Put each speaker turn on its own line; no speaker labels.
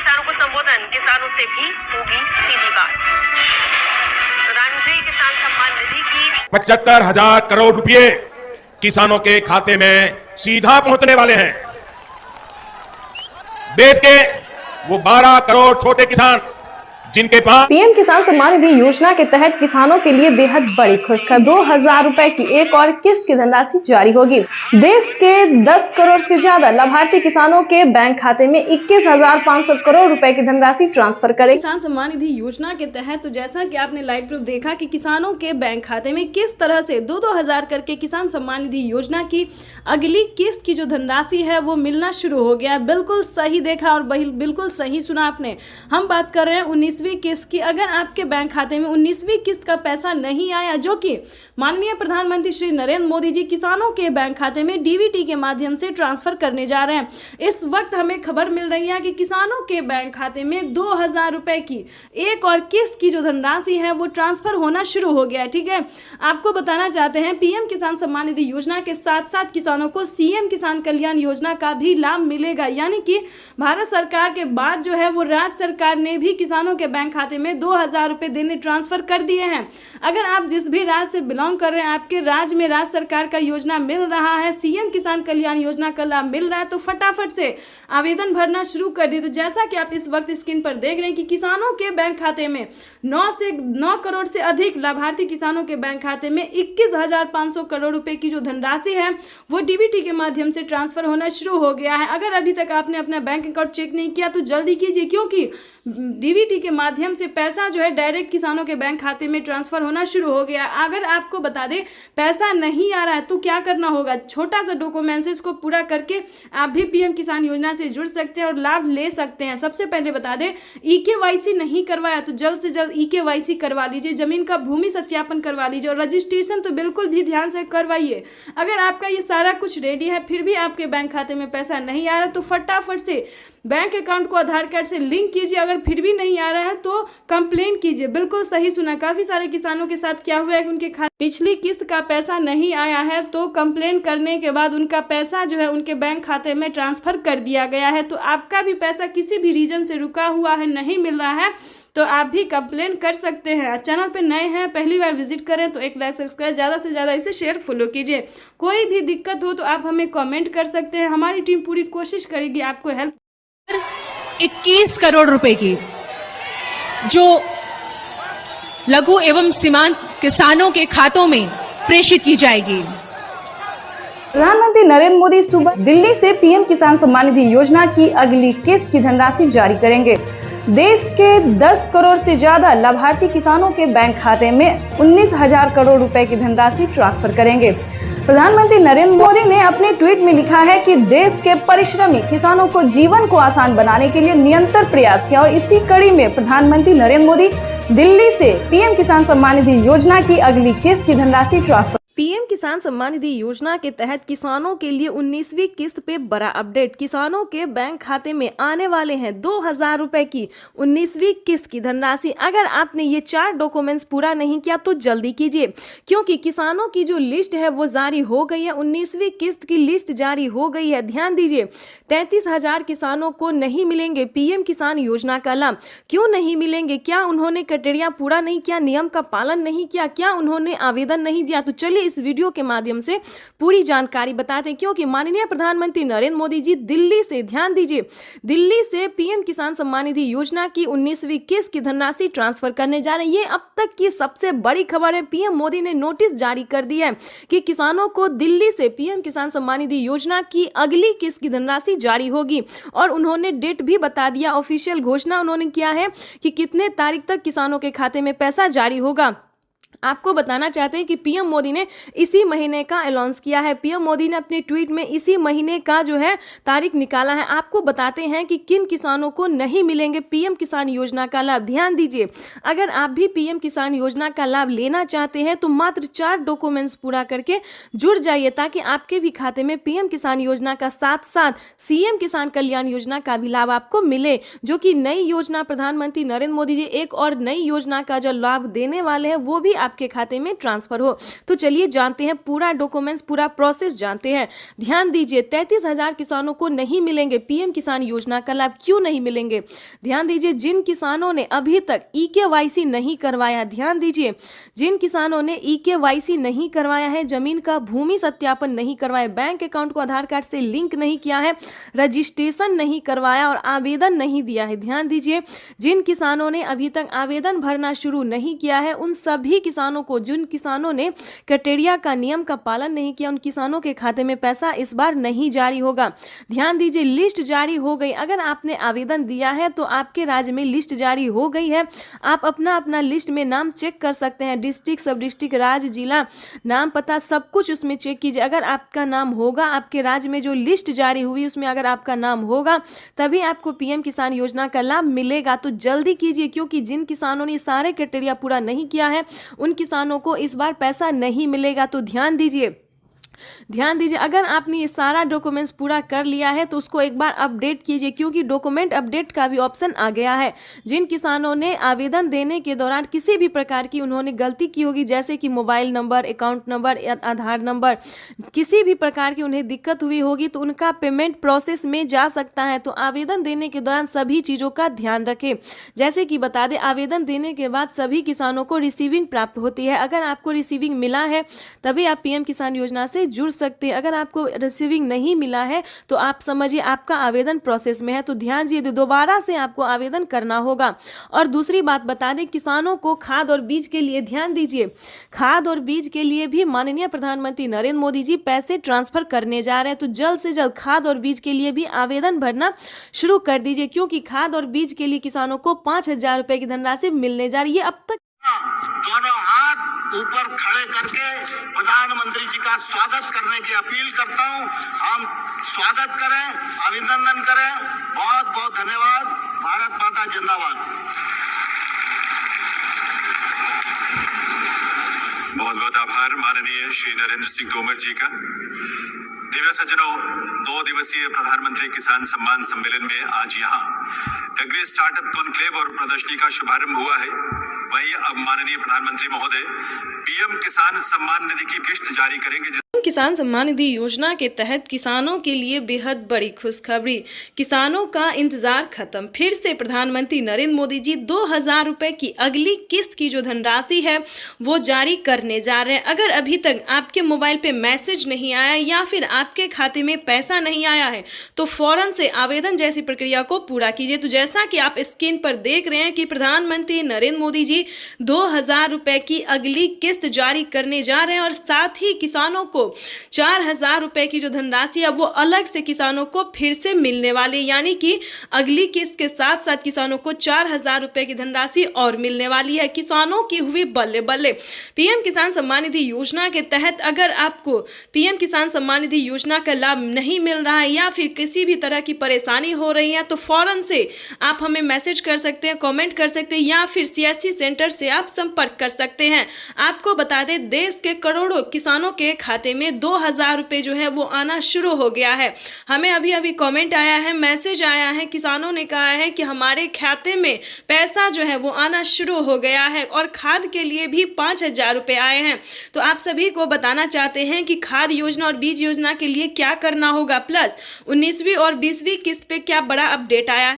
किसानों को संबोधन, किसानों से भी होगी सीधी बात। प्रधानमंत्री किसान सम्मान निधि की
75,000 करोड़ रुपए किसानों के खाते में सीधा पहुंचने वाले हैं। देश के वो 12 करोड़ छोटे किसान जिनके पास
पीएम किसान सम्मान निधि योजना के तहत किसानों के लिए बेहद बड़ी खुशखबरी, 2,000 रुपए की एक और किस्त की धनराशि जारी होगी। देश के 10 करोड़ से ज्यादा लाभार्थी किसानों के बैंक खाते में 21,500 करोड़ रुपए की धनराशि ट्रांसफर करेगी।
किसान सम्मान निधि योजना के तहत तो जैसा कि आपने लाइव प्रूफ देखा कि किसानों के बैंक खाते में किस तरह से 2-2 हजार करके किसान सम्मान निधि योजना की अगली किस्त की जो धनराशि है वो मिलना शुरू हो गया है। बिल्कुल सही देखा और बिल्कुल सही सुना आपने। हम बात कर रहे हैं 19वीं किस्त की। अगर आपके बैंक खाते में 19वीं किस्त का पैसा नहीं आया, जो कि माननीय प्रधानमंत्री श्री नरेंद्र मोदी जी किसानों के बैंक खाते में डीबीटी के माध्यम से ट्रांसफर करने जा रहे हैं, इस वक्त हमें खबर मिल रही है कि किसानों के बैंक खाते में 2,000 रुपए की एक और किस्त की जो धनराशि है वो ट्रांसफर होना शुरू हो गया है। ठीक है, आपको बताना चाहते हैं पीएम किसान सम्मान निधि योजना के साथ साथ किसानों को सीएम किसान कल्याण योजना का भी लाभ मिलेगा। यानी कि भारत सरकार के बाद जो है वो राज्य सरकार ने भी किसानों के बैंक खाते में 2,000 रुपए देने ट्रांसफर कर दिए हैं। अगर आप जिस भी राज्य से बिलोंग कर रहे हैं, आपके राज्य में राज्य सरकार का योजना मिल रहा है, सीएम किसान कल्याण योजना का लाभ मिल रहा है, तो फटाफट से आवेदन भरना शुरू कर दिए। तो जैसा कि आप इस वक्त स्क्रीन पर देख रहे हैं कि किसानों के बैंक खाते में 9 करोड़ से अधिक लाभार्थी किसानों के बैंक खाते में 21,500 करोड़ रुपए की जो धनराशि है वो डीबीटी के माध्यम से ट्रांसफर होना शुरू हो गया है। अगर अभी तक आपने अपना बैंक अकाउंट चेक नहीं किया तो जल्दी कीजिए, क्योंकि डीबीटी के माध्यम से पैसा जो है डायरेक्ट किसानों के बैंक खाते में ट्रांसफर होना शुरू हो गया। अगर आपको बता दें पैसा नहीं आ रहा है तो क्या करना होगा, छोटा सा डॉक्यूमेंट्स को पूरा करके आप भी पीएम किसान योजना से जुड़ सकते हैं और लाभ ले सकते हैं। सबसे पहले बता दें, ईकेवाईसी नहीं करवाया तो जल्द से जल्द ईकेवाईसी करवा लीजिए, जमीन का भूमि सत्यापन करवा लीजिए और रजिस्ट्रेशन तो बिल्कुल भी ध्यान से करवाइए। अगर आपका ये सारा कुछ रेडी है फिर भी आपके बैंक खाते में पैसा नहीं आ रहा तो फटाफट से बैंक अकाउंट को आधार कार्ड से लिंक कीजिए। अगर फिर भी नहीं आ रहा है तो कंप्लेन कीजिए। बिल्कुल सही सुना, काफी सारे किसानों के साथ क्या हुआ है कि उनके खाते पिछली किस्त का पैसा नहीं आया है, तो कंप्लेन करने के बाद उनका पैसा जो है उनके बैंक खाते में ट्रांसफर कर दिया गया है। तो आपका भी पैसा किसी भी रीजन से रुका हुआ है, नहीं मिल रहा है, तो आप भी कंप्लेन कर सकते हैं। चैनल पे नए हैं, पहली बार विजिट करें तो एक लाइक सब्सक्राइब, ज़्यादा से ज़्यादा इसे शेयर फॉलो कीजिए। कोई भी दिक्कत हो तो आप हमें कमेंट कर सकते हैं, हमारी टीम पूरी कोशिश करेगी आपको हेल्प।
21 करोड़ रुपए की जो लघु एवं सीमांत किसानों के खातों में प्रेषित की जाएगी।
प्रधानमंत्री नरेंद्र मोदी सुबह दिल्ली से पीएम किसान सम्मान निधि योजना की अगली किस्त की धनराशि जारी करेंगे। देश के 10 करोड़ से ज्यादा लाभार्थी किसानों के बैंक खाते में 19,000 करोड़ रुपए की धनराशि ट्रांसफर करेंगे। प्रधानमंत्री नरेंद्र मोदी ने अपने ट्वीट में लिखा है कि देश के परिश्रमी किसानों को जीवन को आसान बनाने के लिए निरंतर प्रयास किया और इसी कड़ी में प्रधानमंत्री नरेंद्र मोदी दिल्ली से पीएम किसान सम्मान निधि योजना की अगली किस्त की धनराशि ट्रांसफर।
पीएम किसान सम्मान निधि योजना के तहत किसानों के लिए 19वीं किस्त पे बड़ा अपडेट। किसानों के बैंक खाते में आने वाले हैं 2,000 रुपए की 19वीं किस्त की धनराशि। अगर आपने ये 4 डॉक्यूमेंट्स पूरा नहीं किया तो जल्दी कीजिए, क्योंकि किसानों की जो लिस्ट है वो जारी हो गई है। 19वीं किस्त की लिस्ट जारी हो गई है। ध्यान दीजिए, 33,000 किसानों को नहीं मिलेंगे पीएम किसान योजना का लाभ। क्यों नहीं मिलेंगे? क्या उन्होंने क्राइटेरिया पूरा नहीं किया, नियम का पालन नहीं किया, क्या उन्होंने आवेदन नहीं दिया? तो चलिए इस वीडियो के माध्यम से पूरी जानकारी बताते हैं, क्योंकि माननीय प्रधानमंत्री नरेंद्र मोदी जी दिल्ली से, ध्यान दीजिए, दिल्ली से पीएम किसान सम्मान निधि योजना की 19वीं किस्त की धनराशि ट्रांसफर करने जा रहे हैं। ये अब तक की सबसे बड़ी खबर है। पीएम मोदी ने नोटिस जारी कर दी है कि किसानों को दिल्ली से पीएम किसान सम्मान निधि योजना की अगली किस्त की धनराशि जारी होगी और उन्होंने डेट भी बता दिया। ऑफिशियल घोषणा उन्होंने किया है कि कितने तारीख तक किसानों के खाते में पैसा जारी होगा। आपको बताना चाहते हैं कि पीएम मोदी ने इसी महीने का अनाउंस किया है। पीएम मोदी ने अपने ट्वीट में इसी महीने का जो है तारीख निकाला है। आपको बताते हैं कि किन किसानों को नहीं मिलेंगे पीएम किसान योजना का लाभ। ध्यान दीजिए, अगर आप भी पीएम किसान योजना का लाभ लेना चाहते हैं तो मात्र 4 डॉक्यूमेंट्स पूरा करके जुड़ जाइए, ताकि आपके भी खाते में पीएम किसान योजना का साथ साथ सीएम किसान कल्याण योजना का भी लाभ आपको मिले, जो कि नई योजना प्रधानमंत्री नरेंद्र मोदी जी एक और नई योजना का जो लाभ देने वाले हैं वो भी आपके खाते में ट्रांसफर हो। तो चलिए जानते हैं पूरा डॉक्यूमेंट्स, पूरा प्रोसेस जानते हैं। ध्यान दीजिए, 33,000 किसानों को नहीं मिलेंगे पीएम किसान योजना का लाभ। क्यों नहीं मिलेंगे? ध्यान दीजिए, जिन किसानों ने अभी तक ईकेवाईसी नहीं करवाया, ध्यान दीजिए, जिन किसानों ने ईकेवाईसी नहीं करवाया है, जमीन का भूमि सत्यापन नहीं करवाया, बैंक अकाउंट को आधार कार्ड से लिंक नहीं किया है, रजिस्ट्रेशन नहीं करवाया और आवेदन नहीं दिया है, ध्यान दीजिए, जिन किसानों ने अभी तक आवेदन भरना शुरू नहीं किया है, उन सभी किसानों को, जिन किसानों ने क्राइटेरिया का नियम का पालन नहीं किया, उन किसानों के खाते में पैसा इस बार नहीं जारी होगा। ध्यान दीजिए, लिस्ट जारी हो गई। अगर आपने आवेदन दिया है तो आपके राज्य में लिस्ट जारी हो गई है। आप अपना लिस्ट में नाम चेक कर सकते हैं, डिस्ट्रिक्ट, सब डिस्ट्रिक्ट, राज्य, जिला, नाम, पता, सब कुछ उसमें चेक कीजिए। अगर आपका नाम होगा, आपके राज्य में जो लिस्ट जारी हुई उसमें अगर आपका नाम होगा, तभी आपको पीएम किसान योजना का लाभ मिलेगा। तो जल्दी कीजिए, क्योंकि जिन किसानों ने सारे क्राइटेरिया पूरा नहीं किया है, उन किसानों को इस बार पैसा नहीं मिलेगा। तो ध्यान दीजिए, अगर आपने ये सारा डॉक्यूमेंट्स पूरा कर लिया है तो उसको एक बार अपडेट कीजिए, क्योंकि डॉक्यूमेंट अपडेट का भी ऑप्शन आ गया है। जिन किसानों ने आवेदन देने के दौरान किसी भी प्रकार की उन्होंने गलती की होगी, जैसे कि मोबाइल नंबर, अकाउंट नंबर, आधार नंबर, किसी भी प्रकार की उन्हें दिक्कत हुई होगी, तो उनका पेमेंट प्रोसेस में जा सकता है। तो आवेदन देने के दौरान सभी चीज़ों का ध्यान रखें। जैसे कि बता दें, आवेदन देने के बाद सभी किसानों को रिसीविंग प्राप्त होती है। अगर आपको रिसीविंग मिला है तभी आप पीएम किसान योजना से जुड़ सकते हैं। अगर आपको रिसीविंग नहीं मिला है तो आप समझिए आपका आवेदन प्रोसेस में है। तो ध्यान दीजिए, दोबारा से आपको आवेदन करना होगा। और दूसरी बात बता दें, किसानों को खाद और बीज के लिए, ध्यान दीजिए, खाद और बीज के लिए भी माननीय प्रधानमंत्री नरेंद्र मोदी जी पैसे ट्रांसफर करने जा रहे हैं। तो जल्द से जल्द खाद और बीज के लिए भी आवेदन भरना शुरू कर दीजिए, क्योंकि खाद और बीज के लिए किसानों को 5,000 रुपए की धनराशि मिलने जा रही है। अब तक
दोनों हाथ ऊपर खड़े करके प्रधानमंत्री जी का स्वागत करने की अपील करता हूं। हम स्वागत करें, अभिनंदन करें। बहुत बहुत धन्यवाद। भारत माता जिंदाबाद।
बहुत बहुत आभार माननीय श्री नरेंद्र सिंह तोमर जी का। दिव्य सज्जनों, 2 दिवसीय प्रधानमंत्री किसान सम्मान सम्मेलन में आज यहाँ एग्री स्टार्टअप कॉन्क्लेव और प्रदर्शनी का शुभारंभ हुआ है। वहीं अब माननीय प्रधानमंत्री महोदय पीएम किसान सम्मान निधि की किस्त जारी करेंगे।
किसान सम्मान निधि योजना के तहत किसानों के लिए बेहद बड़ी खुशखबरी। किसानों का इंतजार खत्म। फिर से प्रधानमंत्री नरेंद्र मोदी जी 2,000 रुपए की अगली किस्त की जो धनराशि है वो जारी करने जा रहे हैं। अगर अभी तक आपके मोबाइल पे मैसेज नहीं आया या फिर आपके खाते में पैसा नहीं आया है तो फौरन से आवेदन जैसी प्रक्रिया को पूरा कीजिए। तो जैसा कि आप स्क्रीन पर देख रहे हैं कि प्रधानमंत्री नरेंद्र मोदी जी 2,000 रुपए की अगली किस्त जारी करने जा रहे हैं और साथ ही किसानों को 4,000 रुपए की जो धनराशि है वो अलग से किसानों को फिर से मिलने वाली, यानी कि अगली किस्त के साथ साथ किसानों को 4,000 रुपए की धनराशि और मिलने वाली है। किसानों की हुई बल्ले बल्ले। पीएम किसान सम्मान निधि योजना के तहत अगर आपको पीएम किसान सम्मान निधि योजना का लाभ नहीं मिल रहा है या फिर किसी भी तरह की परेशानी हो रही है तो फौरन से आप हमें मैसेज कर सकते हैं, कमेंट कर सकते हैं या फिर सीएससी सेंटर से आप संपर्क कर सकते हैं। आपको बता दें, देश के करोड़ों किसानों के खाते में 2,000 रुपए जो है वो आना शुरू हो गया है। हमें अभी अभी कमेंट आया है, मैसेज आया है, किसानों ने कहा है कि हमारे खाते में पैसा जो है वो आना शुरू हो गया है और खाद के लिए भी 5,000 रुपए आए हैं। तो आप सभी को बताना चाहते हैं कि खाद योजना और बीज योजना के लिए क्या करना होगा, प्लस 19वीं और 20वीं किस्त पे क्या बड़ा अपडेट आया है।